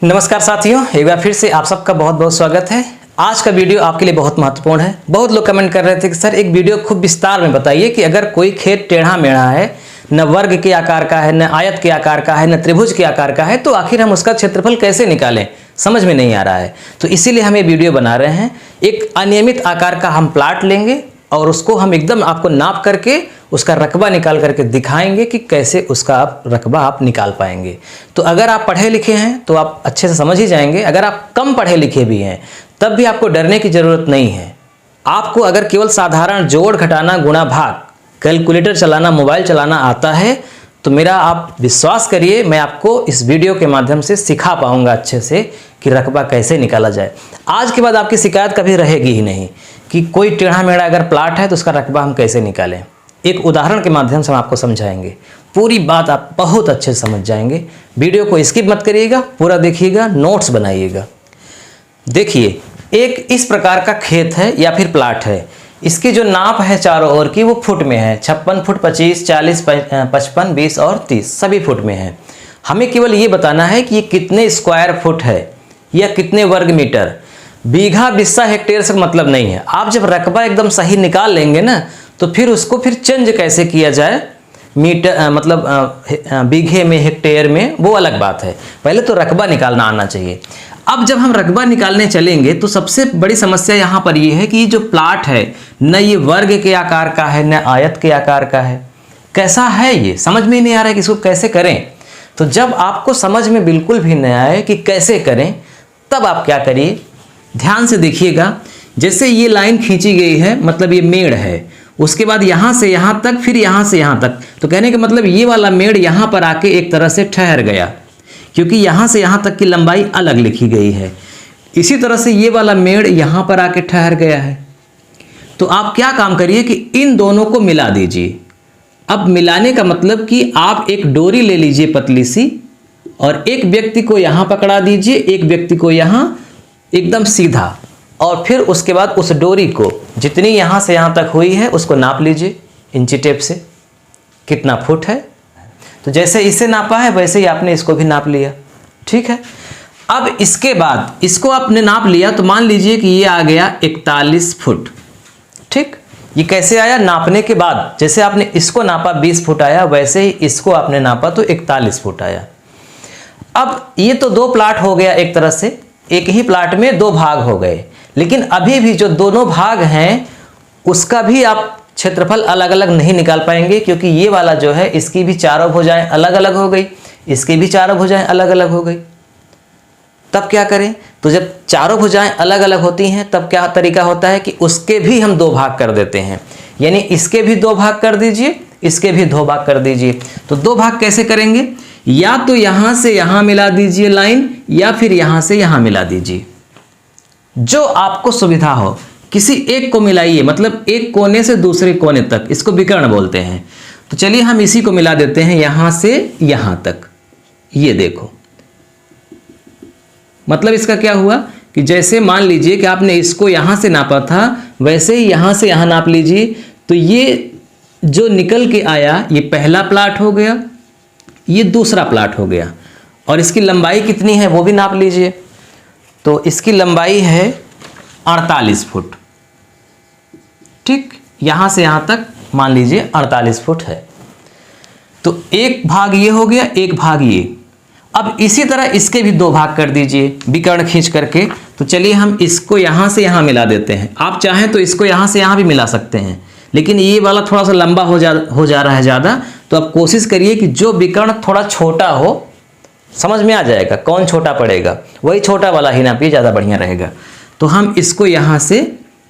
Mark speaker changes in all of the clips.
Speaker 1: नमस्कार साथियों, एक बार फिर से आप सबका बहुत बहुत स्वागत है। आज का वीडियो आपके लिए बहुत महत्वपूर्ण है। बहुत लोग कमेंट कर रहे थे कि सर एक वीडियो खूब विस्तार में बताइए कि अगर कोई खेत टेढ़ा मेढ़ा है, न वर्ग के आकार का है, न आयत के आकार का है, न त्रिभुज के आकार का है, तो आखिर हम उसका क्षेत्रफल कैसे निकालें, समझ में नहीं आ रहा है। तो इसीलिए हम ये वीडियो बना रहे हैं। एक अनियमित आकार का हम प्लाट लेंगे और उसको हम एकदम आपको नाप करके उसका रकबा निकाल करके दिखाएंगे कि कैसे उसका आप रकबा आप निकाल पाएंगे। तो अगर आप पढ़े लिखे हैं तो आप अच्छे से समझ ही जाएंगे। अगर आप कम पढ़े लिखे भी हैं तब भी आपको डरने की ज़रूरत नहीं है। आपको अगर केवल साधारण जोड़ घटाना गुणा भाग कैलकुलेटर चलाना मोबाइल चलाना आता है तो मेरा आप विश्वास करिए, मैं आपको इस वीडियो के माध्यम से सिखा पाऊंगा अच्छे से कि रकबा कैसे निकाला जाए। आज के बाद आपकी शिकायत कभी रहेगी ही नहीं कि कोई टेढ़ा मेढ़ा अगर प्लाट है तो उसका रकबा हम कैसे निकालें। एक उदाहरण के माध्यम से हम आपको समझाएंगे, पूरी बात आप बहुत अच्छे से समझ जाएंगे। वीडियो को स्किप मत करिएगा, पूरा देखिएगा, नोट्स बनाइएगा। देखिए, एक इस प्रकार का खेत है या फिर प्लाट है। इसकी जो नाप है चारों ओर की वो फुट में है। 56 फुट, 25, 40, 55, 20 और 30 सभी फुट में है। हमें केवल ये बताना है कि ये कितने स्क्वायर फुट है या कितने वर्ग मीटर। बीघा बिस्सा हेक्टेयर से मतलब नहीं है। आप जब रकबा एकदम सही निकाल लेंगे ना तो फिर उसको फिर चेंज कैसे किया जाए मीटर मतलब बीघे में हेक्टेयर में, वो अलग बात है। पहले तो रकबा निकालना आना चाहिए। अब जब हम रकबा निकालने चलेंगे तो सबसे बड़ी समस्या यहाँ पर ये है कि जो प्लाट है न ये वर्ग के आकार का है न आयत के आकार का है। कैसा है ये समझ में नहीं आ रहा है कि इसको कैसे करें। तो जब आपको समझ में बिल्कुल भी नहीं आए कि कैसे करें तब आप क्या करिए, ध्यान से देखिएगा। जैसे ये लाइन खींची गई है मतलब ये मेड़ है, उसके बाद यहाँ से यहाँ तक, फिर यहाँ से यहाँ तक। तो कहने का मतलब ये वाला मेड़ यहाँ पर आके एक तरह से ठहर गया, क्योंकि यहाँ से यहाँ तक की लंबाई अलग लिखी गई है। इसी तरह से ये वाला मेड़ यहाँ पर आके ठहर गया है। तो आप क्या काम करिए कि इन दोनों को मिला दीजिए। अब मिलाने का मतलब कि आप एक डोरी ले लीजिए पतली सी और एक व्यक्ति को यहाँ पकड़ा दीजिए, एक व्यक्ति को यहाँ एकदम सीधा, और फिर उसके बाद उस डोरी को जितनी यहाँ से यहाँ तक हुई है उसको नाप लीजिए इंची टेप से, कितना फुट है। तो जैसे इसे नापा है वैसे ही आपने इसको भी नाप लिया, ठीक है। अब इसके बाद इसको आपने नाप लिया तो मान लीजिए कि ये आ गया 41 फुट, ठीक। ये कैसे आया? नापने के बाद जैसे आपने इसको नापा 20 फुट आया, वैसे ही इसको आपने नापा तो 41 फुट आया। अब ये तो दो प्लाट हो गया, एक तरह से एक ही प्लाट में दो भाग हो गए। लेकिन अभी भी जो दोनों भाग हैं उसका भी आप क्षेत्रफल अलग अलग नहीं निकाल पाएंगे, क्योंकि ये वाला जो है इसकी भी चारों भुजाएं अलग अलग हो गई, इसकी भी चारों भुजाएं अलग अलग हो गई। तब क्या करें? तो जब चारों भुजाएं अलग अलग होती हैं तब क्या तरीका होता है कि उसके भी हम दो भाग कर देते हैं। यानी इसके भी दो भाग कर दीजिए, इसके भी दो भाग कर दीजिए। तो दो भाग कैसे करेंगे? या तो यहां से यहां मिला दीजिए लाइन, या फिर यहां से यहां मिला दीजिए, जो आपको सुविधा हो। किसी एक को मिलाइए, मतलब एक कोने से दूसरे कोने तक, इसको विकर्ण बोलते हैं। तो चलिए हम इसी को मिला देते हैं यहां से यहां तक। ये देखो, मतलब इसका क्या हुआ कि जैसे मान लीजिए कि आपने इसको यहां से नापा था, वैसे ही यहां से यहां नाप लीजिए। तो ये जो निकल के आया ये पहला प्लाट हो गया, ये दूसरा प्लाट हो गया। और इसकी लंबाई कितनी है वो भी नाप लीजिए। तो इसकी लंबाई है 48 फुट, ठीक। यहां से यहां तक मान लीजिए 48 फुट है। तो एक भाग ये हो गया, एक भाग ये। अब इसी तरह इसके भी दो भाग कर दीजिए विकर्ण खींच करके। तो चलिए हम इसको यहां से यहां मिला देते हैं। आप चाहें तो इसको यहां से यहां भी मिला सकते हैं, लेकिन ये वाला थोड़ा सा लंबा हो जा रहा है ज़्यादा। तो आप कोशिश करिए कि जो विकर्ण थोड़ा छोटा हो, समझ में आ जाएगा कौन छोटा पड़ेगा, वही छोटा वाला ही नापिए, ज़्यादा बढ़िया रहेगा। तो हम इसको यहाँ से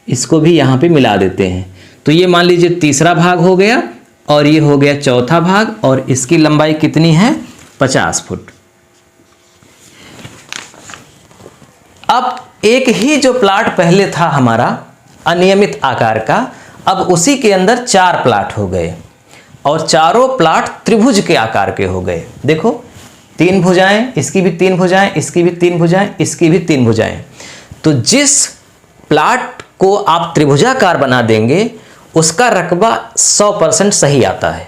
Speaker 1: इसको भी यहाँ पे मिला देते हैं। तो ये मान लीजिए तीसरा भाग हो गया और ये हो गया चौथा भाग, और इसकी लंबाई कितनी है? 50 फुट। अब एक ही जो प्लाट पहले था हमारा अनियमित आकार का, अब उसी के अंदर 4 प्लाट हो गए और चारों प्लाट त्रिभुज के आकार के हो गए। देखो, 3 भुजाएं, इसकी भी 3 भुजाएं, इसकी भी 3 भुजाएं, इसकी भी 3 भुजाएं। तो जिस प्लाट को आप त्रिभुजाकार बना देंगे उसका रकबा 100% सही आता है।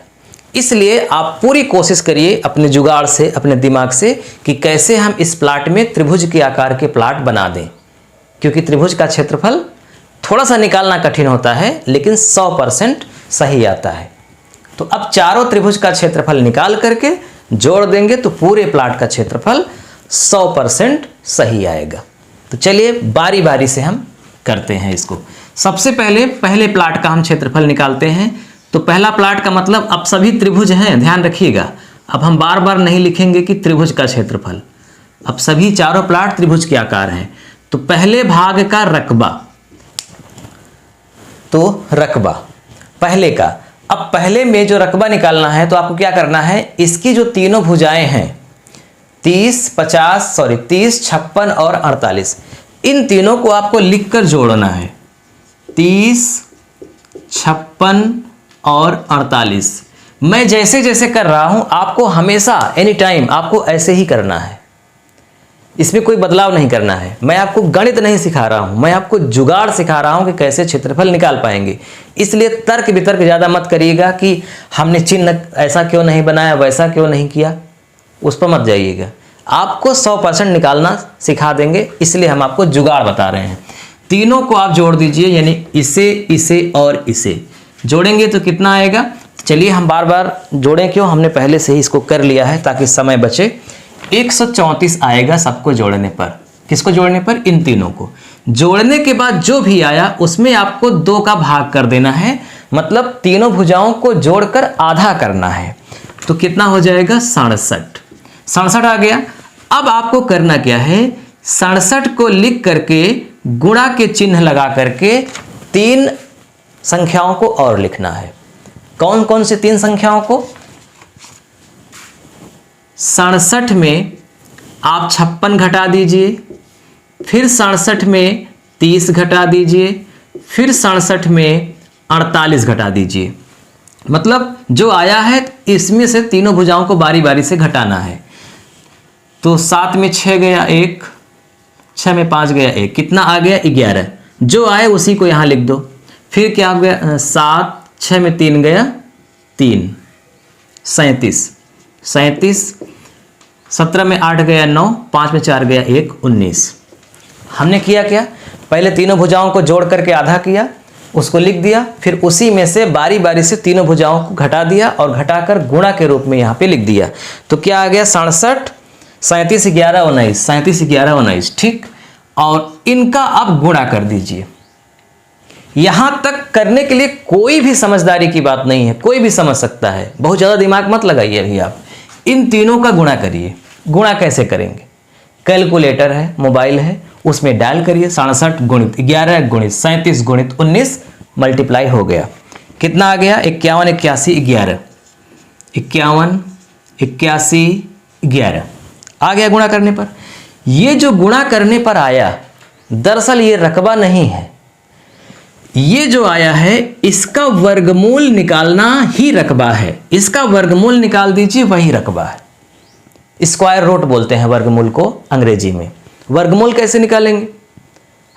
Speaker 1: इसलिए आप पूरी कोशिश करिए अपने जुगाड़ से, अपने दिमाग से, कि कैसे हम इस प्लाट में त्रिभुज के आकार के प्लाट बना दें, क्योंकि त्रिभुज का क्षेत्रफल थोड़ा सा निकालना कठिन होता है लेकिन 100% सही आता है। तो अब चारों त्रिभुज का क्षेत्रफल निकाल करके जोड़ देंगे तो पूरे प्लाट का क्षेत्रफल 100% सही आएगा। तो चलिए बारी बारी से हम करते हैं इसको। सबसे पहले प्लाट का हम क्षेत्रफल निकालते हैं। तो पहला प्लाट का मतलब अब सभी त्रिभुज हैं, ध्यान रखिएगा। अब हम बार बार नहीं लिखेंगे कि त्रिभुज का क्षेत्रफल, अब सभी चारों प्लाट त्रिभुज के आकार हैं। तो पहले भाग का रकबा, तो रकबा पहले का, अब पहले में जो रकबा निकालना है तो आपको क्या करना है, इसकी जो तीनों भुजाएं हैं 30, 56 और 48, इन तीनों को आपको लिखकर जोड़ना है। 30, 56 और 48। मैं जैसे जैसे कर रहा हूं आपको हमेशा एनी टाइम आपको ऐसे ही करना है, इसमें कोई बदलाव नहीं करना है। मैं आपको गणित नहीं सिखा रहा हूं, मैं आपको जुगाड़ सिखा रहा हूं कि कैसे क्षेत्रफल निकाल पाएंगे। इसलिए तर्क वितर्क ज़्यादा मत करिएगा कि हमने चिन्ह ऐसा क्यों नहीं बनाया, वैसा क्यों नहीं किया, उस पर मत जाइएगा। आपको 100% निकालना सिखा देंगे, इसलिए हम आपको जुगाड़ बता रहे हैं। तीनों को आप जोड़ दीजिए, यानी इसे और इसे जोड़ेंगे तो कितना आएगा। चलिए हम बार बार जोड़ें क्यों, हमने पहले से ही इसको कर लिया है ताकि समय बचे। 134 आएगा सबको जोड़ने पर। किसको जोड़ने पर, इन तीनों को जोड़ने के बाद जो भी आया उसमें आपको 2 का भाग कर देना है, मतलब तीनों भुजाओं को जोड़कर आधा करना है। तो कितना हो जाएगा, 67 आ गया। अब आपको करना क्या है, 67 को लिख करके गुणा के चिन्ह लगा करके 3 संख्याओं को और लिखना है। कौन कौन सी 3 संख्याओं को, 67 में आप 56 घटा दीजिए, फिर 67 में 30 घटा दीजिए, फिर 67 में 48 घटा दीजिए। मतलब जो आया है इसमें से तीनों भुजाओं को बारी बारी से घटाना है। तो 7 में 6 गया 1, 6 में 5 गया 1, कितना आ गया 11। जो आए उसी को यहाँ लिख दो। फिर क्या हो गया, 7, 6 में 3 गया 3, 37, 17 में 8 गया 9, 5 में 4 गया 1, 19। हमने किया क्या, पहले तीनों भुजाओं को जोड़ करके आधा किया, उसको लिख दिया, फिर उसी में से बारी बारी से तीनों भुजाओं को घटा दिया और घटाकर गुणा के रूप में यहाँ पे लिख दिया। तो क्या आ गया, 67, 37, 11, 19, 37, 11, 19, ठीक। और इनका अब गुणा कर दीजिए। यहां तक करने के लिए कोई भी समझदारी की बात नहीं है, कोई भी समझ सकता है, बहुत ज़्यादा दिमाग मत लगाइए अभी आप। इन तीनों का गुणा करिए। गुणा कैसे करेंगे, कैलकुलेटर है, मोबाइल है, उसमें डायल करिए। 67 गुणित 11 गुणित 37 गुणित 19 मल्टीप्लाई हो गया। कितना आ गया, 51, 81, 11, 51, 81, 11 आ गया गुणा करने पर। ये जो गुणा करने पर आया, दरअसल ये रकबा नहीं है, ये जो आया है इसका वर्गमूल निकालना ही रकबा है। इसका वर्गमूल निकाल दीजिए, वही रकबा है। स्क्वायर रूट बोलते हैं वर्गमूल को अंग्रेजी में। वर्गमूल कैसे निकालेंगे,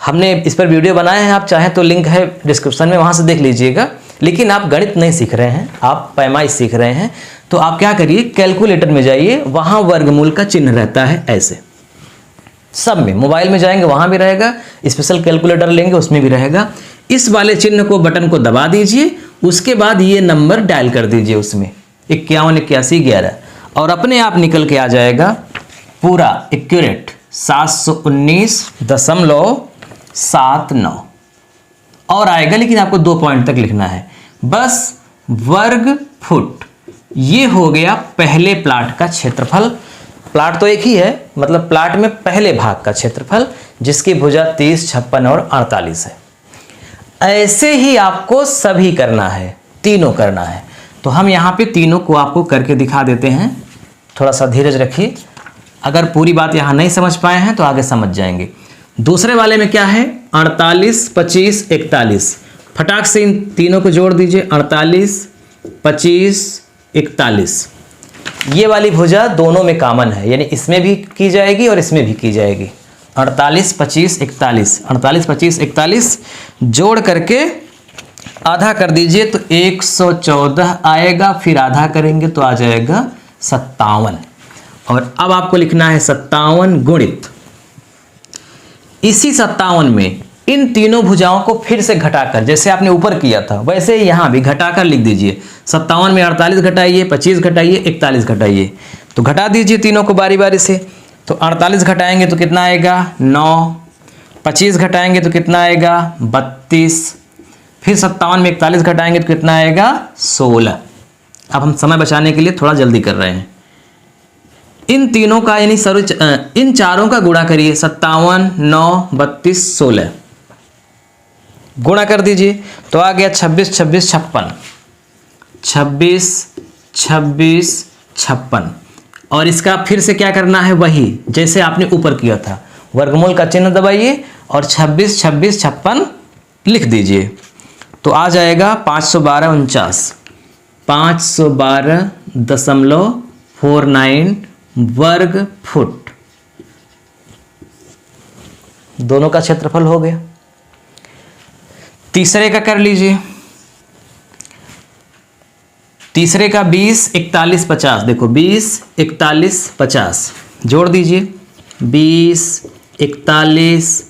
Speaker 1: हमने इस पर वीडियो बनाए हैं, आप चाहें तो लिंक है डिस्क्रिप्शन में, वहां से देख लीजिएगा। लेकिन आप गणित नहीं सीख रहे हैं, आप पैमाइश सीख रहे हैं, तो आप क्या करिए, कैलकुलेटर में जाइए, वहां वर्गमूल का चिन्ह रहता है ऐसे सब में। मोबाइल में जाएंगे वहां भी रहेगा, स्पेशल कैलकुलेटर लेंगे उसमें भी रहेगा। इस वाले चिन्ह को, बटन को दबा दीजिए, उसके बाद ये नंबर डायल कर दीजिए उसमें 51, 81, 11 और अपने आप निकल के आ जाएगा पूरा एक्यूरेट 719.79 और आएगा। लेकिन आपको 2 पॉइंट तक लिखना है बस, वर्ग फुट। ये हो गया पहले प्लाट का क्षेत्रफल। प्लाट तो एक ही है, मतलब प्लाट में पहले भाग का क्षेत्रफल, जिसकी भुजा 30, 56 और 48 है। ऐसे ही आपको सभी करना है, तीनों करना है। तो हम यहाँ पे तीनों को आपको करके दिखा देते हैं। थोड़ा सा धीरज रखिए, अगर पूरी बात यहाँ नहीं समझ पाए हैं तो आगे समझ जाएंगे। दूसरे वाले में क्या है, 48, 25, 41। फटाक से इन तीनों को जोड़ दीजिए, 48, 25, 41। ये वाली भुजा दोनों में कॉमन है, यानी इसमें भी की जाएगी और इसमें भी की जाएगी। 48, 25, 41, 48, 25, 41 जोड़ करके आधा कर दीजिए तो 114 आएगा, फिर आधा करेंगे तो आ जाएगा 57। और अब आपको लिखना है 57 गुणित इसी 57 में इन तीनों भुजाओं को फिर से घटाकर, जैसे आपने ऊपर किया था वैसे ही यहां भी घटाकर लिख दीजिए। 57 में 48 घटाइए, 25 घटाइए, 41 घटाइए, तो घटा दीजिए तीनों को बारी बारी से। तो 48 घटाएंगे तो कितना आएगा 9, 25 घटाएंगे तो कितना आएगा 32, फिर 57 में 41 घटाएंगे तो कितना आएगा 16। अब हम समय बचाने के लिए थोड़ा जल्दी कर रहे हैं। इन तीनों का यानी इन चारों का गुणा करिए, 57, 9, 32, 16 गुणा कर दीजिए तो आ गया 26, 26, 56, 26, 26, 56। और इसका फिर से क्या करना है, वही जैसे आपने ऊपर किया था, वर्गमूल का चिन्ह दबाइए और 26, 26, 56 लिख दीजिए तो आ जाएगा 512, 49, 512.49 वर्ग फुट। दोनों का क्षेत्रफल हो गया। तीसरे का कर लीजिए। तीसरे का 20, 41, 50, देखो 20, 41, 50 जोड़ दीजिए। 20, 41,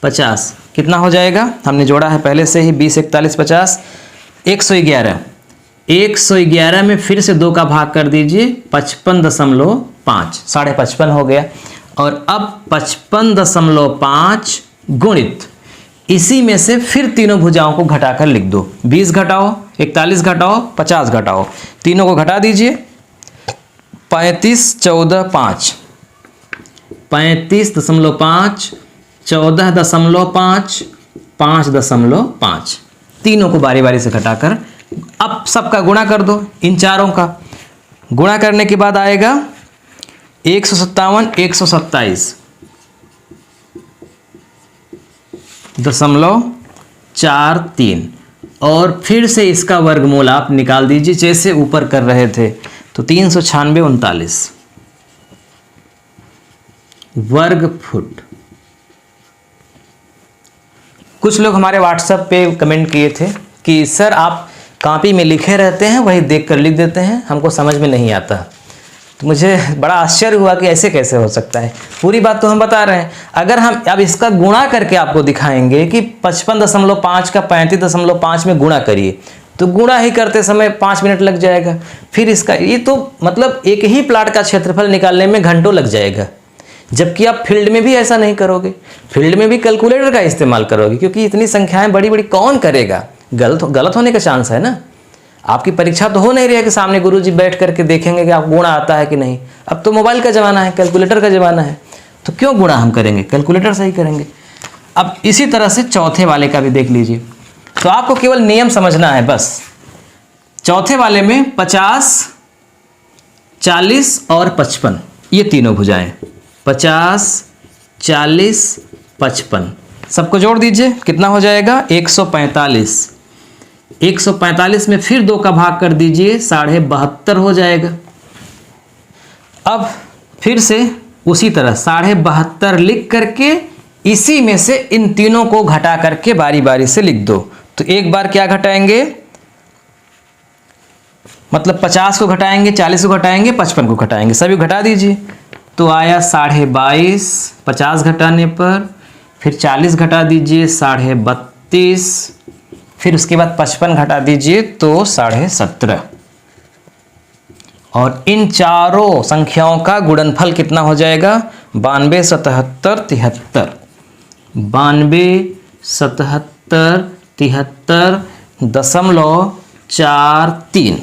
Speaker 1: 50 कितना हो जाएगा, हमने जोड़ा है पहले से ही। 20, 41, 50 111। 111 में फिर से 2 का भाग कर दीजिए, 55.5, 55.5 हो गया। और अब 55.5 गुणित इसी में से फिर तीनों भुजाओं को घटाकर लिख दो। 20 घटाओ, 41 घटाओ, 50 घटाओ, तीनों को घटा दीजिए। 35, 14, 5, 35.5, 14.5, 5.5, तीनों को बारी बारी से घटाकर अब सबका गुणा कर दो। इन चारों का गुणा करने के बाद आएगा 157, 127.43 और फिर से इसका वर्गमूल आप निकाल दीजिए जैसे ऊपर कर रहे थे। तो 396.39 वर्ग फुट। कुछ लोग हमारे व्हाट्सएप पे कमेंट किए थे कि सर आप कॉपी में लिखे रहते हैं वही देख कर लिख देते हैं, हमको समझ में नहीं आता। तो मुझे बड़ा आश्चर्य हुआ कि ऐसे कैसे हो सकता है। पूरी बात तो हम बता रहे हैं। अगर हम अब इसका गुणा करके आपको दिखाएंगे कि 55.5 का 35.5 में गुणा करिए, तो गुणा ही करते समय 5 मिनट लग जाएगा। फिर इसका ये तो मतलब एक ही प्लाट का क्षेत्रफल निकालने में घंटों लग जाएगा। जबकि आप फील्ड में भी ऐसा नहीं करोगे, फील्ड में भी कैलकुलेटर का इस्तेमाल करोगे, क्योंकि इतनी संख्याएं बड़ी बड़ी कौन करेगा, गलत होने का चांस है ना। आपकी परीक्षा तो हो नहीं रही है कि सामने गुरुजी बैठ करके देखेंगे कि आप गुणा आता है कि नहीं। अब तो मोबाइल का ज़माना है, कैलकुलेटर का ज़माना है, तो क्यों गुणा हम करेंगे, कैलकुलेटर से ही करेंगे। अब इसी तरह से चौथे वाले का भी देख लीजिए। तो आपको केवल नियम समझना है बस। चौथे वाले में 50, 40 और 55 ये तीनों भुजाएं, 50, 40, 55 सबको जोड़ दीजिए, कितना हो जाएगा 145। 145 में फिर 2 का भाग कर दीजिए, 72.5 हो जाएगा। अब फिर से उसी तरह 72.5 लिख करके इसी में से इन तीनों को घटा करके बारी बारी से लिख दो। तो एक बार क्या घटाएंगे, मतलब 50 को घटाएंगे, 40 को घटाएंगे, 55 को घटाएंगे, सभी घटा दीजिए। तो आया 22.5 50 घटाने पर, फिर 40 घटा दीजिए 32.5, फिर उसके बाद 55 घटा दीजिए तो 17.5। और इन चारों संख्याओं का गुणनफल कितना हो जाएगा 92, 77, 73, 92, 77, 73.43।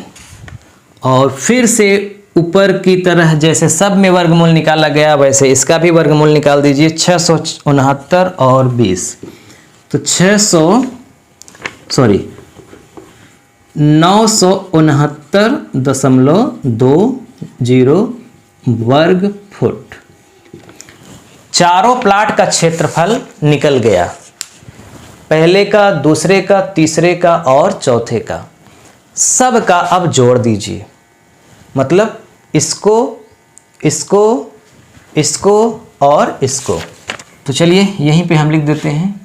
Speaker 1: और फिर से ऊपर की तरह जैसे सब में वर्गमूल निकाला गया वैसे इसका भी वर्गमूल निकाल दीजिए। 669 और 20, तो 969.20 वर्ग फुट। चारों प्लाट का क्षेत्रफल निकल गया, पहले का, दूसरे का, तीसरे का और चौथे का। सब का अब जोड़ दीजिए, मतलब इसको, इसको, इसको और इसको। तो चलिए यहीं पे हम लिख देते हैं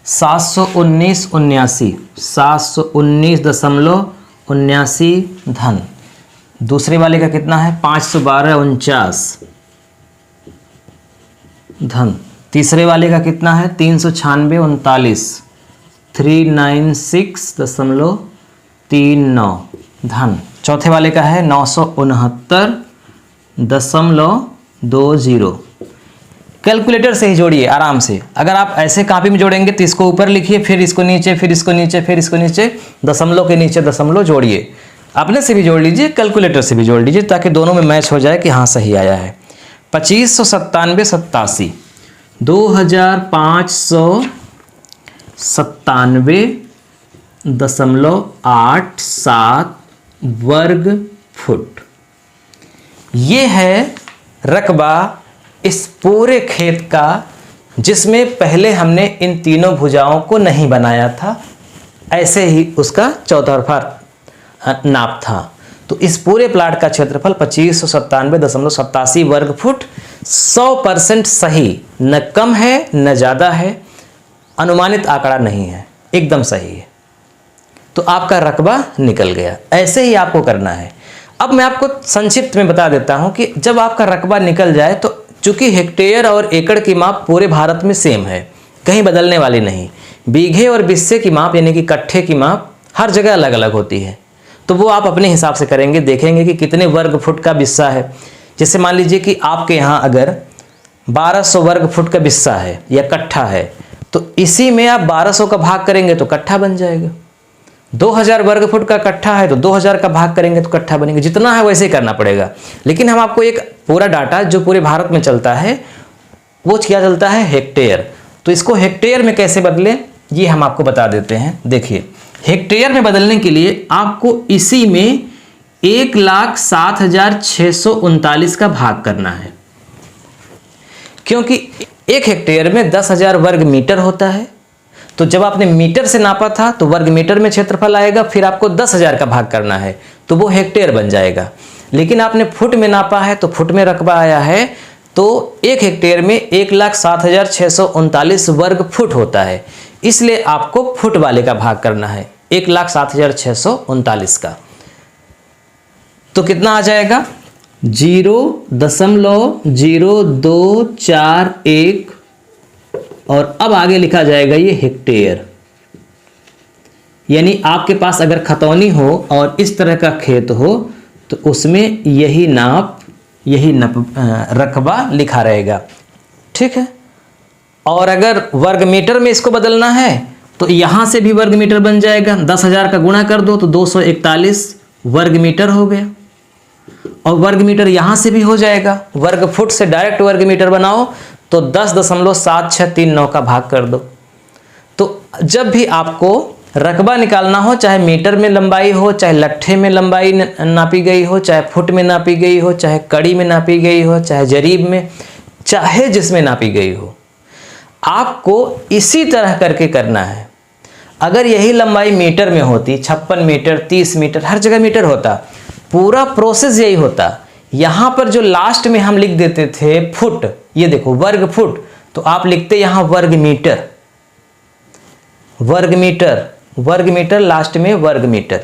Speaker 1: 719.79 धन। दूसरे वाले का कितना है 512.49 धन। तीसरे वाले का कितना है 396.39 396.39 धन। चौथे वाले का है 969.20। कैलकुलेटर से ही जोड़िए आराम से। अगर आप ऐसे कॉपी में जोड़ेंगे तो इसको ऊपर लिखिए, फिर इसको नीचे, फिर इसको नीचे, फिर इसको नीचे, दशमलव के नीचे दशमलव जोड़िए। अपने से भी जोड़ लीजिए, कैलकुलेटर से भी जोड़ लीजिए, ताकि दोनों में मैच हो जाए कि हाँ सही आया है। 2597.87 2597.87 वर्ग फुट। ये है रकबा इस पूरे खेत का, जिसमें पहले हमने इन तीनों भुजाओं को नहीं बनाया था, ऐसे ही उसका चौतरफा नाप था। तो इस पूरे प्लाट का क्षेत्रफल 2597.87 वर्ग फुट 100% सही, न कम है न ज़्यादा है, अनुमानित आंकड़ा नहीं है, एकदम सही है। तो आपका रकबा निकल गया। ऐसे ही आपको करना है। अब मैं आपको संक्षिप्त में बता देता हूं कि जब आपका रकबा निकल जाए तो चूंकि हेक्टेयर और एकड़ की माप पूरे भारत में सेम है, कहीं बदलने वाली नहीं। बीघे और बिस्से की माप यानी कि कट्ठे की माप हर जगह अलग अलग होती है। तो वो आप अपने हिसाब से करेंगे, देखेंगे कि कितने वर्ग फुट का बिस्सा है। जैसे मान लीजिए कि आपके यहाँ अगर 1200 वर्ग फुट का बिस्सा है या कट्ठा है, तो इसी में आप 1200 का भाग करेंगे तो कट्ठा बन जाएगा। 2000 वर्ग फुट का कट्ठा है तो 2000 का भाग करेंगे तो कट्ठा बनेगा। जितना है वैसे ही करना पड़ेगा। लेकिन हम आपको एक पूरा डाटा जो पूरे भारत में चलता है वो क्या चलता है, हेक्टेयर। तो इसको हेक्टेयर में कैसे बदलें ये हम आपको बता देते हैं। देखिए, हेक्टेयर में बदलने के लिए आपको इसी में 1,07,639 का भाग करना है, क्योंकि एक हेक्टेयर में 10,000 वर्ग मीटर होता है। तो जब आपने मीटर से नापा था तो वर्ग मीटर में क्षेत्रफल आएगा, फिर आपको 10,000 का भाग करना है तो वो हेक्टेयर बन जाएगा। लेकिन आपने फुट में नापा है तो फुट में रकबा आया है, तो एक हेक्टेयर में 1,07,639 वर्ग फुट होता है। इसलिए आपको फुट वाले का भाग करना है 1,07,639 का। तो कितना आ जाएगा 0.0241 और अब आगे लिखा जाएगा ये हेक्टेयर। यानी आपके पास अगर खतौनी हो और इस तरह का खेत हो तो उसमें यही रकबा लिखा रहेगा, ठीक है। और अगर वर्ग मीटर में इसको बदलना है तो यहां से भी वर्ग मीटर बन जाएगा। 10,000 का गुणा कर दो तो 241 वर्ग मीटर हो गया, और वर्ग मीटर यहां से भी हो जाएगा। वर्ग फुट से डायरेक्ट वर्ग मीटर बनाओ तो 10.7639 का भाग कर दो। तो जब भी आपको रकबा निकालना हो, चाहे मीटर में लंबाई हो, चाहे लट्ठे में लंबाई नापी गई हो, चाहे फुट में नापी गई हो, चाहे कड़ी में नापी गई हो, चाहे जरीब में, चाहे जिसमें नापी गई हो, आपको इसी तरह करके करना है। अगर यही लंबाई मीटर में होती, 56 मीटर, 30 मीटर, हर जगह मीटर होता, पूरा प्रोसेस यही होता। यहां पर जो लास्ट में हम लिख देते थे फुट, ये देखो वर्ग फुट, तो आप लिखते यहां वर्ग मीटर, वर्ग मीटर, वर्ग मीटर, लास्ट में वर्ग मीटर।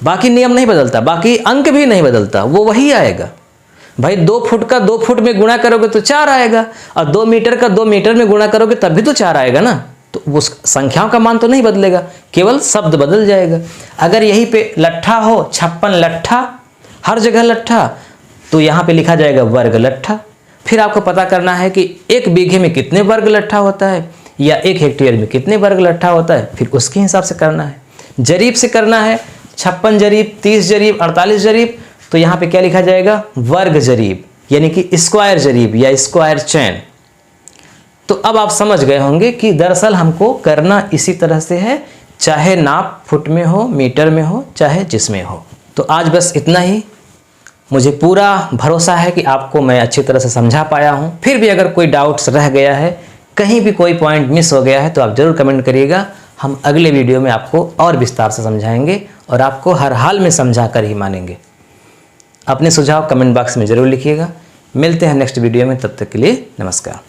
Speaker 1: बाकी नियम नहीं बदलता, बाकी अंक भी नहीं बदलता, वो वही आएगा। भाई 2 फुट का 2 फुट में गुणा करोगे तो 4 आएगा, और 2 मीटर का 2 मीटर में गुणा करोगे तब भी तो 4 आएगा ना। तो उस संख्याओं का मान तो नहीं बदलेगा, केवल शब्द बदल जाएगा। अगर यहीं पे लट्ठा हो, 56 लट्ठा, हर जगह लट्ठा, तो यहाँ पे लिखा जाएगा वर्ग लट्ठा। फिर आपको पता करना है कि 1 बीघे में कितने वर्ग लट्ठा होता है या 1 हेक्टेयर में कितने वर्ग लट्ठा होता है, फिर उसके हिसाब से करना है। जरीब से करना है, 56 जरीब, 30 जरीब, 48 जरीब, तो यहाँ पे क्या लिखा जाएगा वर्ग जरीब, यानी कि स्क्वायर जरीब या स्क्वायर चैन। तो अब आप समझ गए होंगे कि दरअसल हमको करना इसी तरह से है, चाहे नाप फुट में हो, मीटर में हो, चाहे जिसमें हो। तो आज बस इतना ही। मुझे पूरा भरोसा है कि आपको मैं अच्छी तरह से समझा पाया हूँ। फिर भी अगर कोई डाउट्स रह गया है, कहीं भी कोई पॉइंट मिस हो गया है, तो आप ज़रूर कमेंट करिएगा। हम अगले वीडियो में आपको और विस्तार से समझाएंगे और आपको हर हाल में समझा कर ही मानेंगे। अपने सुझाव कमेंट बॉक्स में ज़रूर लिखिएगा। मिलते हैं नेक्स्ट वीडियो में, तब तक के लिए नमस्कार।